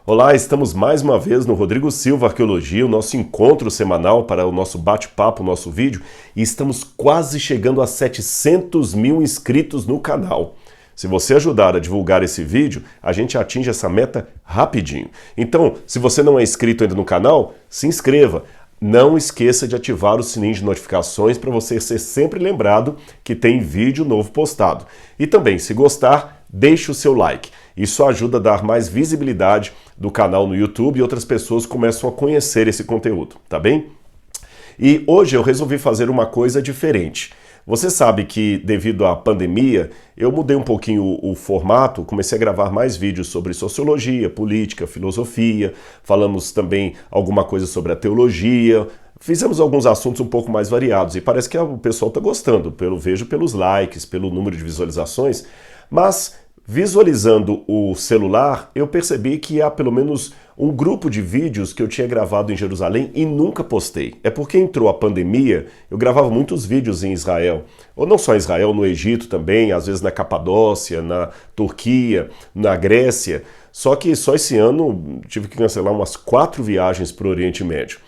Olá, estamos mais uma vez no Rodrigo Silva Arqueologia, o nosso encontro semanal para o nosso bate-papo, o nosso vídeo, e estamos quase chegando a 700 mil inscritos no canal. Se você ajudar a divulgar esse vídeo, a gente atinge essa meta rapidinho. Então, se você não é inscrito ainda no canal, se inscreva. Não esqueça de ativar o sininho de notificações para você ser sempre lembrado que tem vídeo novo postado. E também, se gostar, deixe o seu like. Isso ajuda a dar mais visibilidade do canal no YouTube e outras pessoas começam a conhecer esse conteúdo, tá bem? E hoje eu resolvi fazer uma coisa diferente. Você sabe que devido à pandemia, eu mudei um pouquinho o formato, comecei a gravar mais vídeos sobre sociologia, política, filosofia, falamos também alguma coisa sobre a teologia, fizemos alguns assuntos um pouco mais variados e parece que o pessoal está gostando, vejo pelos likes, pelo número de visualizações, mas visualizando o celular, eu percebi que há pelo menos um grupo de vídeos que eu tinha gravado em Jerusalém e nunca postei. É porque entrou a pandemia, eu gravava muitos vídeos em Israel, ou não só em Israel, no Egito também, às vezes na Capadócia, na Turquia, na Grécia, só que só esse ano tive que cancelar umas 4 viagens para o Oriente Médio.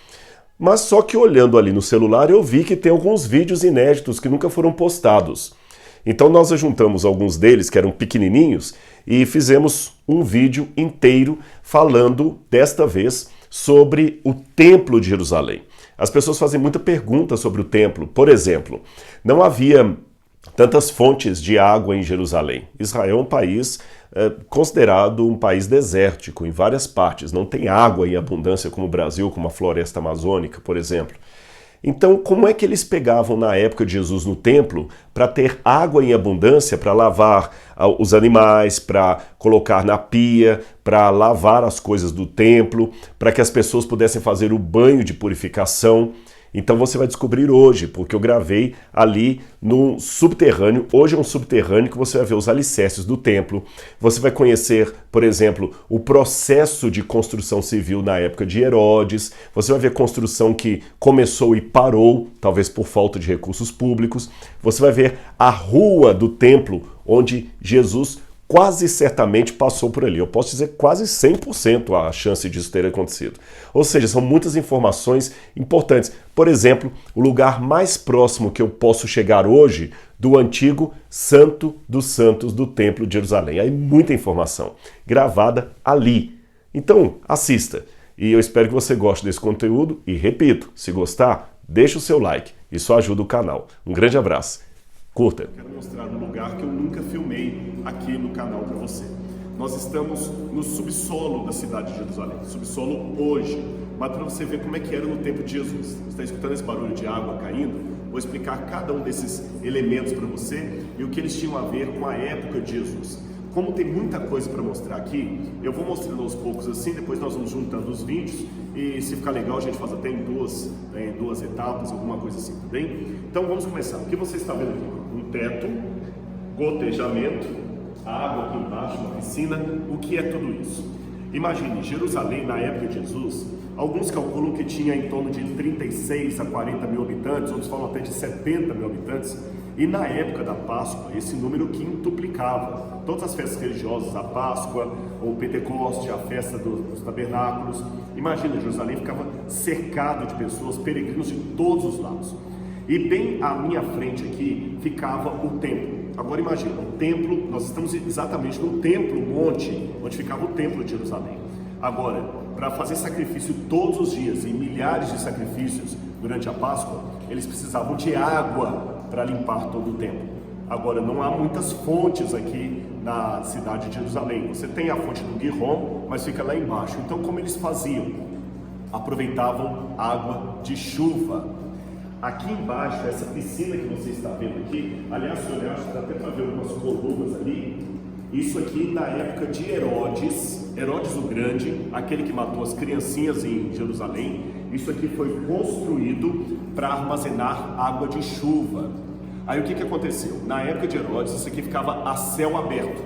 Mas só que olhando ali no celular eu vi que tem alguns vídeos inéditos que nunca foram postados. Então nós juntamos alguns deles que eram pequenininhos e fizemos um vídeo inteiro falando, desta vez, sobre o Templo de Jerusalém. As pessoas fazem muita pergunta sobre o templo. Por exemplo, não havia tantas fontes de água em Jerusalém. Israel é um país considerado um país desértico em várias partes. Não tem água em abundância como o Brasil, como a floresta amazônica, por exemplo. Então, como é que eles pegavam na época de Jesus no templo para ter água em abundância, para lavar os animais, para colocar na pia, para lavar as coisas do templo, para que as pessoas pudessem fazer o banho de purificação? Então você vai descobrir hoje, porque eu gravei ali no subterrâneo. Hoje é um subterrâneo que você vai ver os alicerces do templo. Você vai conhecer, por exemplo, o processo de construção civil na época de Herodes. Você vai ver construção que começou e parou, talvez por falta de recursos públicos. Você vai ver a rua do templo, onde Jesus quase certamente passou por ali. Eu posso dizer quase 100% a chance disso ter acontecido. Ou seja, são muitas informações importantes. Por exemplo, o lugar mais próximo que eu posso chegar hoje do antigo Santo dos Santos do Templo de Jerusalém. Aí muita informação gravada ali. Então, assista. E eu espero que você goste desse conteúdo e, repito, se gostar, deixa o seu like. Isso ajuda o canal. Um grande abraço. Curta. Quero mostrar um lugar que eu nunca filmei aqui no canal para você. Nós estamos no subsolo da cidade de Jerusalém, subsolo hoje, mas para você ver como é que era no tempo de Jesus. Você está escutando esse barulho de água caindo? Vou explicar cada um desses elementos para você e o que eles tinham a ver com a época de Jesus. Como tem muita coisa para mostrar aqui, eu vou mostrando aos poucos assim, depois nós vamos juntando os vídeos e se ficar legal a gente faz até em duas etapas, alguma coisa assim, tá bem? Então vamos começar. O que você está vendo aqui? Um teto, gotejamento, água aqui embaixo, uma piscina. O que é tudo isso? Imagine, Jerusalém na época de Jesus, alguns calculam que tinha em torno de 36 a 40 mil habitantes, outros falam até de 70 mil habitantes. E na época da Páscoa, esse número quintuplicava. Todas as festas religiosas, a Páscoa, o Pentecoste, a festa dos tabernáculos. Imagina, Jerusalém ficava cercado de pessoas, peregrinos de todos os lados. E bem à minha frente aqui ficava o templo. Agora imagina, o templo, nós estamos exatamente no templo, monte, onde ficava o templo de Jerusalém. Agora, para fazer sacrifício todos os dias, e milhares de sacrifícios durante a Páscoa, eles precisavam de água para limpar todo o templo. Agora, não há muitas fontes aqui na cidade de Jerusalém. Você tem a fonte do Gihon, mas fica lá embaixo. Então, como eles faziam? Aproveitavam água de chuva. Aqui embaixo, essa piscina que você está vendo aqui, aliás, se olhar, acho que dá até para ver algumas colunas ali. Isso aqui na época de Herodes o Grande, aquele que matou as criancinhas em Jerusalém. Isso aqui foi construído para armazenar água de chuva. Aí o que aconteceu? Na época de Herodes, isso aqui ficava a céu aberto.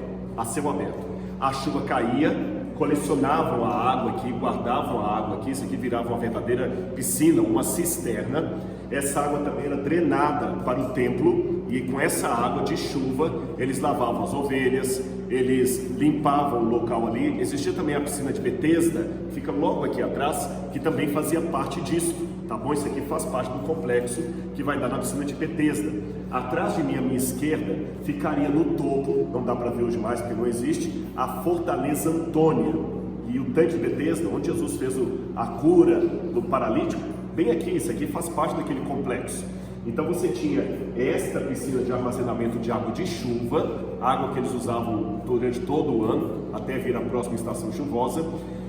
A chuva caía, colecionavam a água aqui, guardavam a água aqui. Isso aqui virava uma verdadeira piscina, uma cisterna. Essa água também era drenada para o templo, e com essa água de chuva eles lavavam as ovelhas, eles limpavam o local ali. Existia também a piscina de Betesda, que fica logo aqui atrás, que também fazia parte disso, tá bom? Isso aqui faz parte do complexo que vai dar na piscina de Betesda. Atrás de mim, à minha esquerda, ficaria no topo, não dá para ver hoje mais porque não existe, a Fortaleza Antônia. E o tanque de Betesda, onde Jesus fez a cura do paralítico, bem aqui, isso aqui faz parte daquele complexo. Então você tinha esta piscina de armazenamento de água de chuva, água que eles usavam durante todo o ano, até vir a próxima estação chuvosa.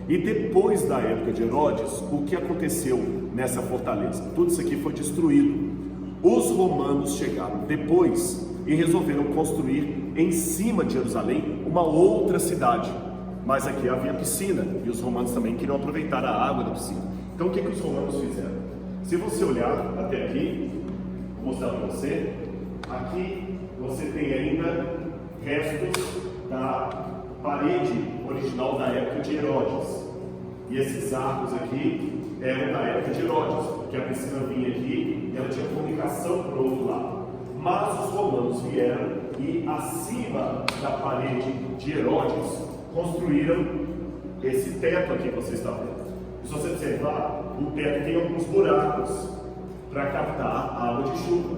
E depois da época de Herodes, o que aconteceu nessa fortaleza? Tudo isso aqui foi destruído. Os romanos chegaram depois e resolveram construir em cima de Jerusalém uma outra cidade. Mas aqui havia piscina e os romanos também queriam aproveitar a água da piscina. Então o que os romanos fizeram? Se você olhar até aqui, vou mostrar para você, aqui você tem ainda restos da parede original da época de Herodes. E esses arcos aqui eram da época de Herodes, porque a piscina vinha aqui e ela tinha comunicação para o outro lado. Mas os romanos vieram e acima da parede de Herodes construíram esse teto aqui que você está vendo. Se você observar, o teto tem alguns buracos para captar a água de chuva.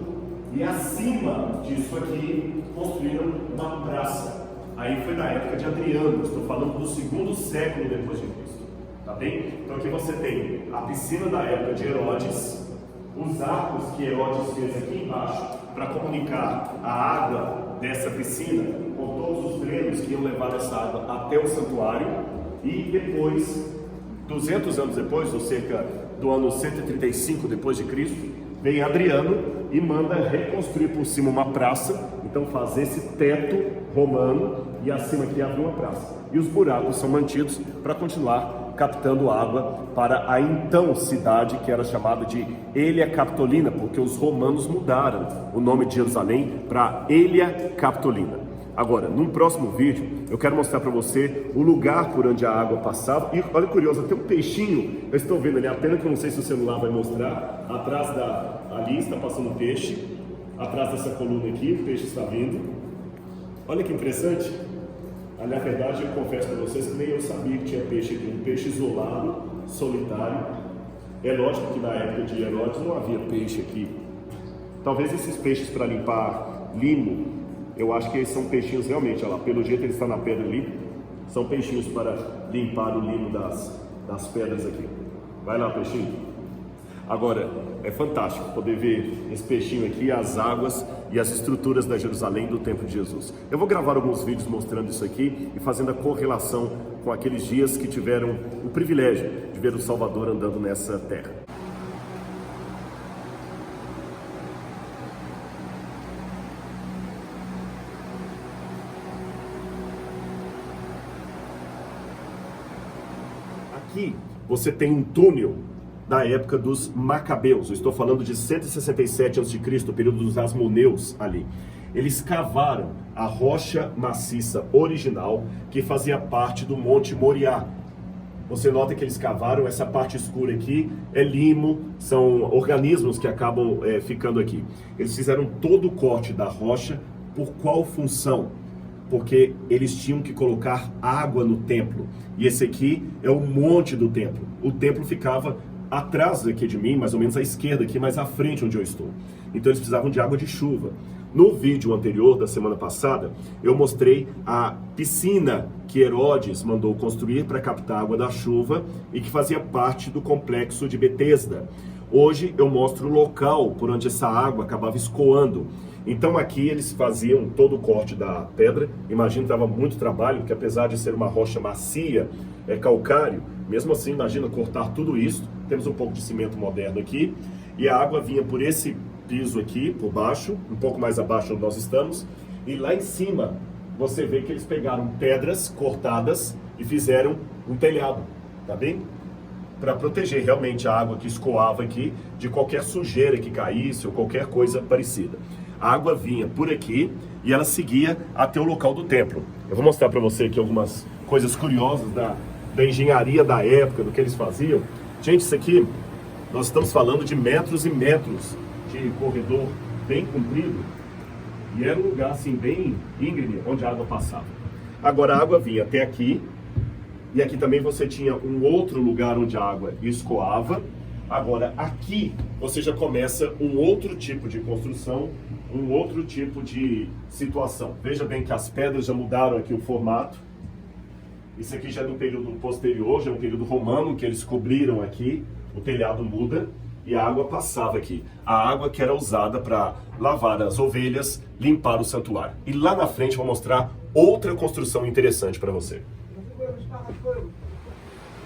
E acima disso aqui, construíram uma praça. Aí foi da época de Adriano, estou falando do 2º século depois de Cristo. Tá bem? Então aqui você tem a piscina da época de Herodes, os arcos que Herodes fez aqui embaixo para comunicar a água dessa piscina com todos os drenos que iam levar essa água até o santuário. E depois, 200 anos depois, ou cerca do ano 135 depois de Cristo, vem Adriano e manda reconstruir por cima uma praça. Então faz esse teto romano e acima aqui abre uma praça. E os buracos são mantidos para continuar captando água para a então cidade que era chamada de Aelia Capitolina, porque os romanos mudaram o nome de Jerusalém para Aelia Capitolina. Agora, num próximo vídeo, eu quero mostrar para você o lugar por onde a água passava. E olha curioso, tem um peixinho, eu estou vendo ali, a pena que eu não sei se o celular vai mostrar, atrás ali está passando um peixe, atrás dessa coluna aqui, o peixe está vindo. Olha que interessante. Na verdade, eu confesso para vocês que nem eu sabia que tinha peixe aqui, um peixe isolado, solitário. É lógico que na época de Herodes não havia peixe aqui. Talvez esses peixes para limpar limo, eu acho que eles são peixinhos realmente, olha lá, pelo jeito ele está na pedra ali, são peixinhos para limpar o limo das pedras aqui. Vai lá, peixinho. Agora, é fantástico poder ver esse peixinho aqui, as águas e as estruturas da Jerusalém do tempo de Jesus. Eu vou gravar alguns vídeos mostrando isso aqui e fazendo a correlação com aqueles dias que tiveram o privilégio de ver o Salvador andando nessa terra. Aqui você tem um túnel da época dos Macabeus. Eu estou falando de 167 a.C., período dos Asmoneus ali. Eles cavaram a rocha maciça original que fazia parte do Monte Moriá. Você nota que eles cavaram, essa parte escura aqui é limo, são organismos que acabam ficando aqui. Eles fizeram todo o corte da rocha, por qual função? Porque eles tinham que colocar água no templo. E esse aqui é o monte do templo. O templo ficava atrás aqui de mim, mais ou menos à esquerda aqui, mais à frente onde eu estou. Então eles precisavam de água de chuva. No vídeo anterior, da semana passada, eu mostrei a piscina que Herodes mandou construir para captar água da chuva e que fazia parte do complexo de Betesda. Hoje eu mostro o local por onde essa água acabava escoando. Então aqui eles faziam todo o corte da pedra. Imagino que dava muito trabalho, porque apesar de ser uma rocha macia, calcário, mesmo assim, imagina cortar tudo isso. Temos um pouco de cimento moderno aqui, e a água vinha por esse piso aqui, por baixo, um pouco mais abaixo onde nós estamos, e lá em cima você vê que eles pegaram pedras cortadas e fizeram um telhado, tá bem? Para proteger realmente a água que escoava aqui de qualquer sujeira que caísse ou qualquer coisa parecida. A água vinha por aqui e ela seguia até o local do templo. Eu vou mostrar para você aqui algumas coisas curiosas da engenharia da época, do que eles faziam. Gente, isso aqui, nós estamos falando de metros e metros de corredor bem comprido. E era um lugar assim bem íngreme, onde a água passava. Agora a água vinha até aqui, e aqui também você tinha um outro lugar onde a água escoava. Agora aqui você já começa um outro tipo de construção, um outro tipo de situação. Veja bem que as pedras já mudaram aqui o formato. Isso aqui já é do período posterior, já é um período romano, que eles cobriram aqui, o telhado muda e a água passava aqui. A água que era usada para lavar as ovelhas, limpar o santuário. E lá na frente eu vou mostrar outra construção interessante para você.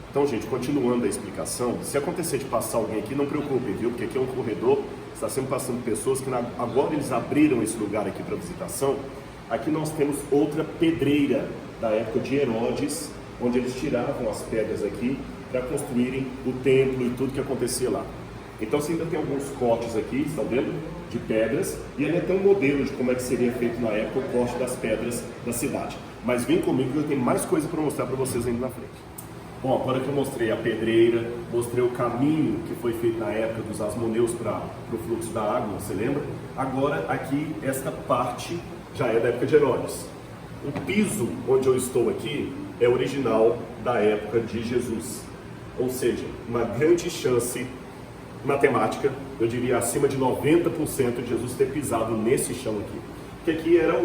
Então, gente, continuando a explicação, se acontecer de passar alguém aqui, não preocupe, viu? Porque aqui é um corredor, está sempre passando pessoas que agora eles abriram esse lugar aqui para visitação. Aqui nós temos outra pedreira da época de Herodes, onde eles tiravam as pedras aqui para construírem o templo e tudo que acontecia lá. Então você ainda tem alguns cortes aqui, estão vendo? De pedras, e ali até um modelo de como é que seria feito na época o corte das pedras da cidade. Mas vem comigo que eu tenho mais coisa para mostrar para vocês ainda na frente. Bom, agora que eu mostrei a pedreira, mostrei o caminho que foi feito na época dos asmoneus para o fluxo da água, você lembra? Agora aqui, esta parte já é da época de Herodes. O piso onde eu estou aqui é original da época de Jesus. Ou seja, uma grande chance matemática, eu diria acima de 90% de Jesus ter pisado nesse chão aqui. Que aqui era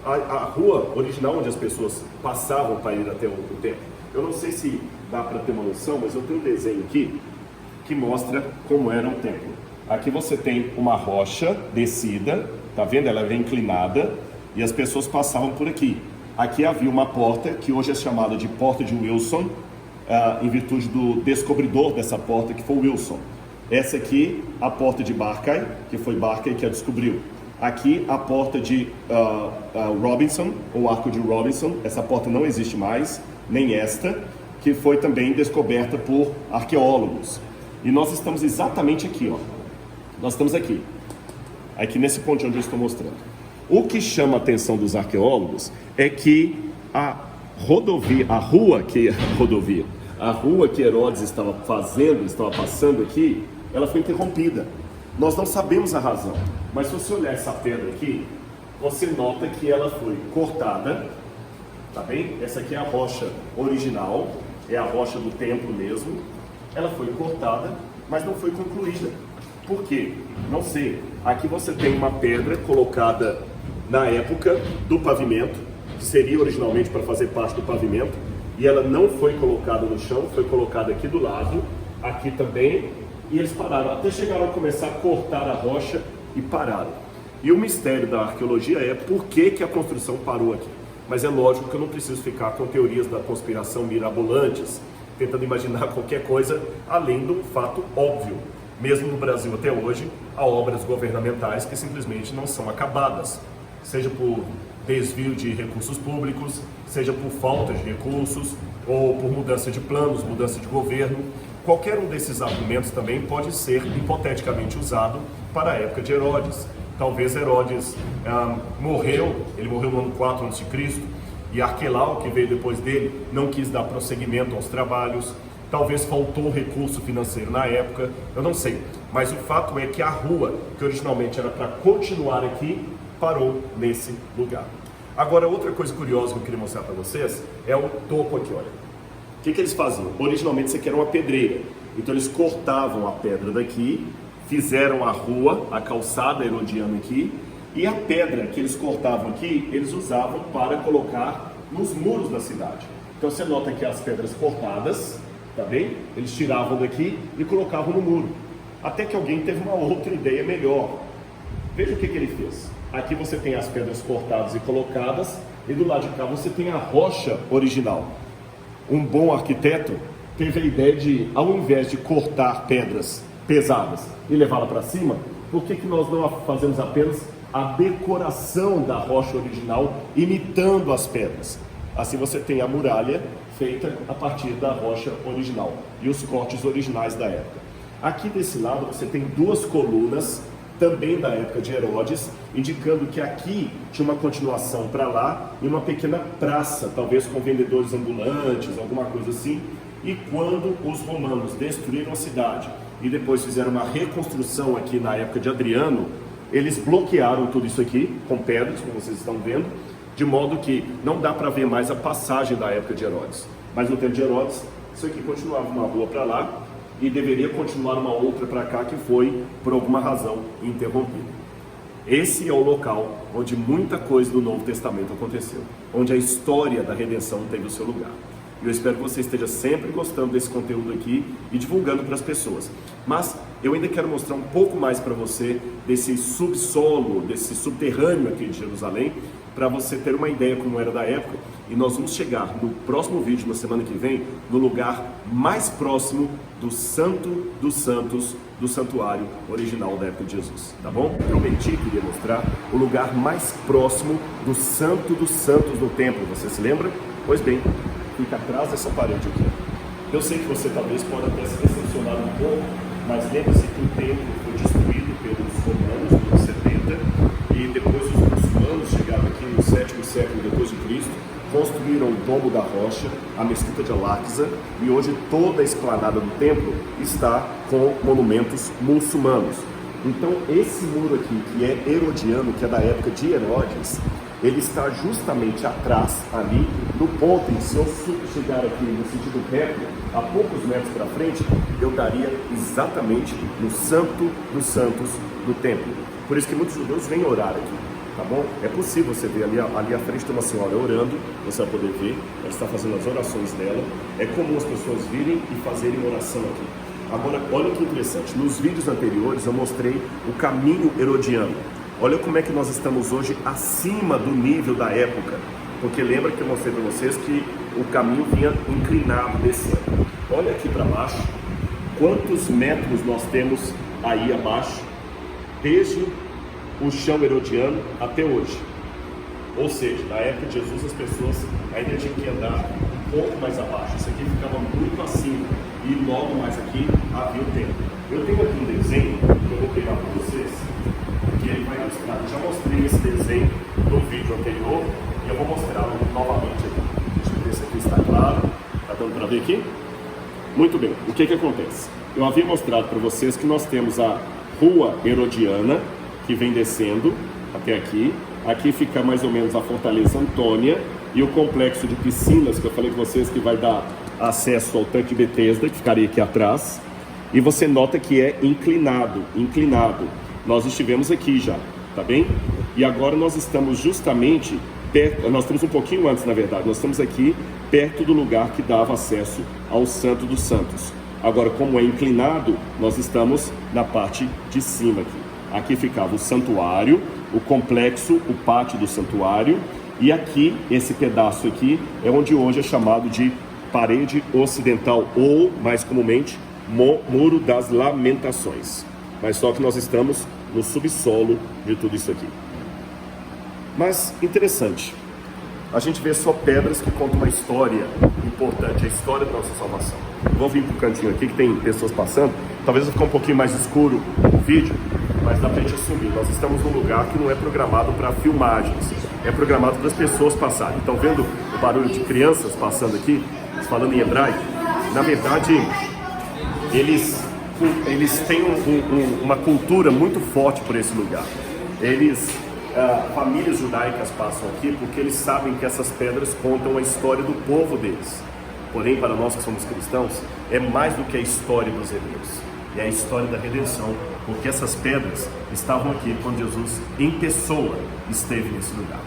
a rua original onde as pessoas passavam para ir até o templo. Eu não sei se dá para ter uma noção, mas eu tenho um desenho aqui que mostra como era o templo. Aqui você tem uma rocha descida, tá vendo? Ela vem inclinada e as pessoas passavam por aqui. Aqui havia uma porta que hoje é chamada de Porta de Wilson, em virtude do descobridor dessa porta, que foi Wilson. Essa aqui, a porta de Barclay, que foi Barclay que a descobriu. Aqui, a porta de Robinson, ou Arco de Robinson. Essa porta não existe mais, nem esta, que foi também descoberta por arqueólogos. E nós estamos exatamente aqui, ó. Nós estamos aqui nesse ponto onde eu estou mostrando. O que chama a atenção dos arqueólogos é que a rua que Herodes estava passando aqui, ela foi interrompida. Nós não sabemos a razão, mas se você olhar essa pedra aqui, você nota que ela foi cortada, tá bem? Essa aqui é a rocha original, é a rocha do templo mesmo. Ela foi cortada, mas não foi concluída. Por quê? Não sei. Aqui você tem uma pedra colocada na época do pavimento, que seria originalmente para fazer parte do pavimento, e ela não foi colocada no chão, foi colocada aqui do lado, aqui também, e eles pararam, até chegaram a começar a cortar a rocha e pararam. E o mistério da arqueologia é por que a construção parou aqui. Mas é lógico que eu não preciso ficar com teorias da conspiração mirabolantes, tentando imaginar qualquer coisa além do fato óbvio. Mesmo no Brasil até hoje, há obras governamentais que simplesmente não são acabadas, seja por desvio de recursos públicos, seja por falta de recursos, ou por mudança de planos, mudança de governo. Qualquer um desses argumentos também pode ser hipoteticamente usado para a época de Herodes. Talvez Herodes ele morreu no ano 4 a.C., e Arquelau, que veio depois dele, não quis dar prosseguimento aos trabalhos. Talvez faltou recurso financeiro na época, eu não sei. Mas o fato é que a rua, que originalmente era para continuar aqui, parou nesse lugar. Agora, outra coisa curiosa que eu queria mostrar para vocês é o topo aqui, olha. O que eles faziam? Originalmente isso aqui era uma pedreira. Então eles cortavam a pedra daqui, fizeram a rua, a calçada herodiana aqui, e a pedra que eles cortavam aqui, eles usavam para colocar nos muros da cidade. Então você nota aqui as pedras cortadas, tá bem? Eles tiravam daqui e colocavam no muro. Até que alguém teve uma outra ideia melhor. Veja o que ele fez. Aqui você tem as pedras cortadas e colocadas, e do lado de cá você tem a rocha original. Um bom arquiteto teve a ideia de, ao invés de cortar pedras pesadas e levá-la para cima, por que nós não fazemos apenas a decoração da rocha original, imitando as pedras? Assim você tem a muralha feita a partir da rocha original e os cortes originais da época. Aqui desse lado você tem duas colunas, também da época de Herodes, indicando que aqui tinha uma continuação para lá e uma pequena praça, talvez com vendedores ambulantes, alguma coisa assim. E quando os romanos destruíram a cidade e depois fizeram uma reconstrução aqui na época de Adriano, eles bloquearam tudo isso aqui com pedras, como vocês estão vendo, de modo que não dá para ver mais a passagem da época de Herodes. Mas no tempo de Herodes, isso aqui continuava uma rua para lá e deveria continuar uma outra para cá, que foi, por alguma razão, interrompida. Esse é o local onde muita coisa do Novo Testamento aconteceu, onde a história da redenção teve o seu lugar. Eu espero que você esteja sempre gostando desse conteúdo aqui e divulgando para as pessoas. Mas eu ainda quero mostrar um pouco mais para você desse subsolo, desse subterrâneo aqui de Jerusalém, para você ter uma ideia como era da época. E nós vamos chegar no próximo vídeo, na semana que vem, no lugar mais próximo do Santo dos Santos, do santuário original da época de Jesus, tá bom? Prometi que iria mostrar o lugar mais próximo do Santo dos Santos no templo, você se lembra? Pois bem, fica atrás dessa parede aqui. Eu sei que você talvez pode até se decepcionar um pouco, mas lembre-se que o templo foi destruído pelos romanos nos anos 70 e depois os muçulmanos chegaram aqui no 7º século depois de Cristo, construíram o Domo da Rocha, a Mesquita de Al-Aqsa, e hoje toda a esplanada do templo está com monumentos muçulmanos. Então esse muro aqui, que é herodiano, que é da época de Herodes, ele está justamente atrás, ali, no ponto em que se eu chegar aqui no sentido reto, a poucos metros para frente, eu daria exatamente no Santo dos Santos do templo. Por isso que muitos judeus vêm orar aqui, tá bom? É possível você ver ali à frente tem uma senhora orando, você vai poder ver, ela está fazendo as orações dela. É comum as pessoas virem e fazerem oração aqui. Agora, olha que interessante, nos vídeos anteriores eu mostrei o caminho herodiano. Olha como é que nós estamos hoje acima do nível da época, porque lembra que eu mostrei para vocês que o caminho vinha inclinado descendo. Olha aqui para baixo, quantos metros nós temos aí abaixo, desde o chão herodiano até hoje. Ou seja, na época de Jesus as pessoas ainda tinham que andar um pouco mais abaixo, isso aqui ficava muito acima, e logo mais aqui havia o templo. Eu tenho aqui um desenho que eu vou pegar para vocês, que ele vai ilustrar. Eu já mostrei esse desenho no vídeo anterior e eu vou mostrá-lo novamente aqui. Deixa eu ver se aqui está claro. Está dando para ver aqui? Muito bem. O que acontece? Eu havia mostrado para vocês que nós temos a rua herodiana, que vem descendo até aqui. Aqui fica mais ou menos a Fortaleza Antônia e o complexo de piscinas, que eu falei com vocês que vai dar acesso ao tanque Betesda, que ficaria aqui atrás. E você nota que é inclinado. Nós estivemos aqui já, tá bem? E agora nós estamos justamente perto, nós estamos um pouquinho antes, na verdade, nós estamos aqui perto do lugar que dava acesso ao Santo dos Santos. Agora, como é inclinado, nós estamos na parte de cima aqui. Aqui ficava o santuário, o complexo, o pátio do santuário, e aqui, esse pedaço aqui, é onde hoje é chamado de parede ocidental, ou, mais comumente, Muro das Lamentações. Mas só que nós estamos no subsolo de tudo isso aqui. Mas, interessante, a gente vê só pedras que contam uma história importante, a história da nossa salvação. Vou vir para o cantinho aqui que tem pessoas passando, talvez vai ficar um pouquinho mais escuro o vídeo, mas dá para a gente assumir. Nós estamos num lugar que não é programado para filmagens, é programado para as pessoas passarem. Estão vendo o barulho de crianças passando aqui, falando em hebraico? Na verdade, eles têm uma cultura muito forte por esse lugar. Famílias judaicas passam aqui porque eles sabem que essas pedras contam a história do povo deles. Porém, para nós que somos cristãos, é mais do que a história dos hebreus. É a história da redenção, porque essas pedras estavam aqui quando Jesus, em pessoa, esteve nesse lugar.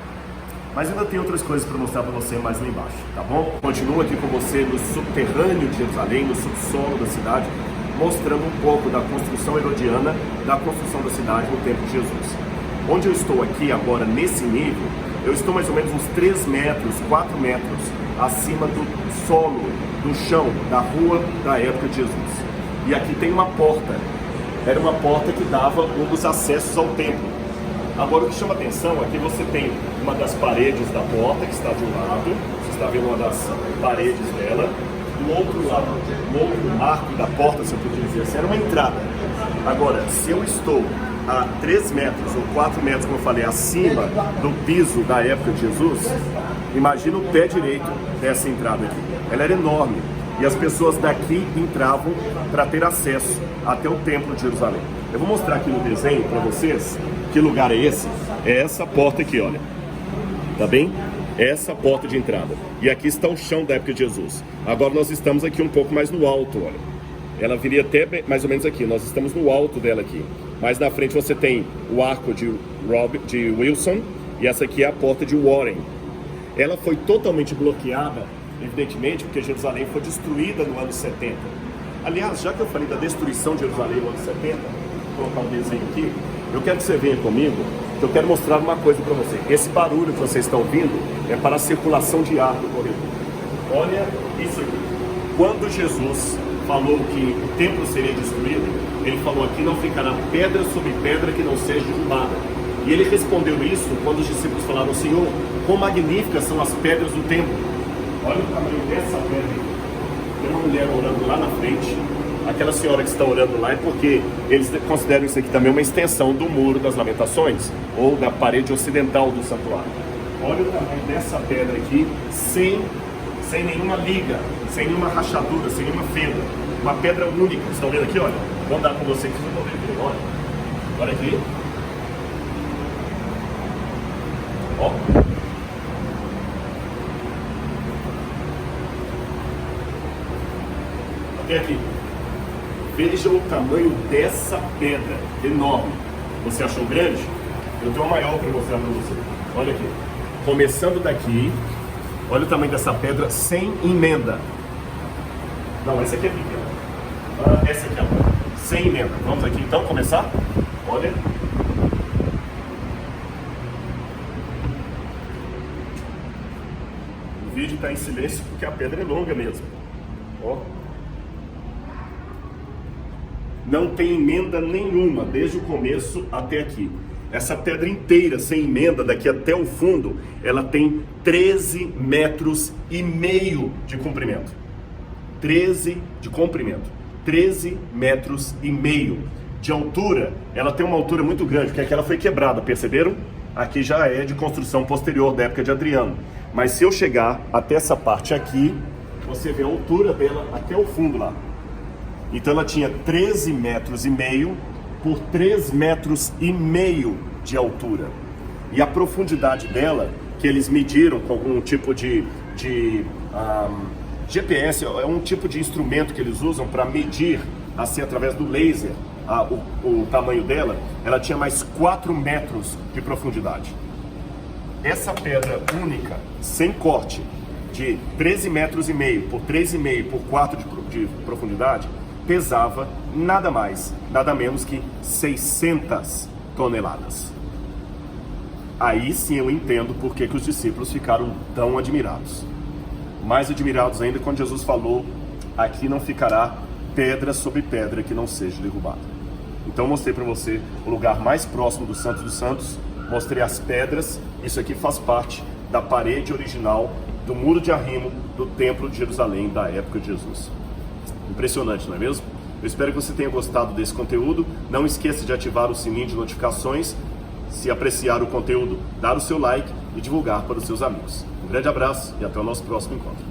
Mas ainda tem outras coisas para mostrar para você mais lá embaixo, tá bom? Continuo aqui com você no subterrâneo de Jerusalém, no subsolo da cidade, mostrando um pouco da construção herodiana, da construção da cidade no tempo de Jesus. Onde eu estou aqui agora, nesse nível, eu estou mais ou menos uns 3 metros, 4 metros acima do solo, do chão, da rua da época de Jesus. E aqui tem uma porta, era uma porta que dava um dos acessos ao templo. Agora o que chama atenção é que você tem uma das paredes da porta que está de um lado, você está vendo uma das paredes dela, do outro lado, o outro arco da porta, se eu podia dizer assim, era uma entrada. Agora, se eu estou a 3 metros ou 4 metros, como eu falei, acima do piso da época de Jesus, imagina o pé direito dessa entrada aqui. Ela era enorme e as pessoas daqui entravam para ter acesso até o templo de Jerusalém. Eu vou mostrar aqui no desenho para vocês que lugar é esse? É essa porta aqui, olha. Tá bem? Essa porta de entrada. E aqui está o chão da época de Jesus. Agora nós estamos aqui um pouco mais no alto, olha. Ela viria até mais ou menos aqui. Nós estamos no alto dela aqui. Mais na frente você tem o arco de Wilson. E essa aqui é a porta de Warren. Ela foi totalmente bloqueada, evidentemente, porque Jerusalém foi destruída no ano 70. Aliás, já que eu falei da destruição de Jerusalém no ano 70, vou colocar um desenho aqui, eu quero que você venha comigo, que eu quero mostrar uma coisa para você. Esse barulho que vocês estão ouvindo é para a circulação de ar do corredor. Olha isso aqui. Quando Jesus falou que o templo seria destruído, ele falou: aqui não ficará pedra sobre pedra que não seja derrubada. E ele respondeu isso quando os discípulos falaram: Senhor, quão magníficas são as pedras do templo. Olha o tamanho dessa pedra aqui. Tem uma mulher orando lá na frente. Aquela senhora que está orando lá é porque eles consideram isso aqui também uma extensão do Muro das Lamentações, ou da parede ocidental do santuário. Olha o tamanho dessa pedra aqui, sem nenhuma liga, sem nenhuma rachadura, sem nenhuma fenda. Uma pedra única. Vocês estão vendo aqui, olha? Vou andar com vocês, vocês vão ver. Olha. Olha aqui. Ó. Até aqui. Veja o tamanho dessa pedra, enorme. Você achou grande? Eu tenho uma maior para mostrar para você. Olha aqui. Começando daqui, olha o tamanho dessa pedra sem emenda. Não, essa aqui é pequena. Essa aqui é sem emenda. Vamos aqui então começar? Olha. O vídeo está em silêncio porque a pedra é longa mesmo. Ó. Não tem emenda nenhuma, desde o começo até aqui. Essa pedra inteira, sem emenda, daqui até o fundo, ela tem 13 metros e meio de comprimento. 13 de comprimento. 13 metros e meio. De altura, ela tem uma altura muito grande, porque aqui ela foi quebrada, perceberam? Aqui já é de construção posterior, da época de Adriano. Mas se eu chegar até essa parte aqui, você vê a altura dela até o fundo lá. Então ela tinha 13 metros e meio por 3 metros e meio de altura. E a profundidade dela, que eles mediram com algum tipo de GPS, é um tipo de instrumento que eles usam para medir, assim, através do laser, o tamanho dela, ela tinha mais 4 metros de profundidade. Essa pedra única, sem corte, de 13 metros e meio por 3,5 por 4 de profundidade, pesava nada mais, nada menos que 600 toneladas. Aí sim eu entendo por que os discípulos ficaram tão admirados. Mais admirados ainda quando Jesus falou: aqui não ficará pedra sobre pedra que não seja derrubada. Então eu mostrei para você o lugar mais próximo do Santo dos Santos, mostrei as pedras. Isso aqui faz parte da parede original do muro de arrimo do Templo de Jerusalém da época de Jesus. Impressionante, não é mesmo? Eu espero que você tenha gostado desse conteúdo. Não esqueça de ativar o sininho de notificações, se apreciar o conteúdo, dar o seu like e divulgar para os seus amigos. Um grande abraço e até o nosso próximo encontro.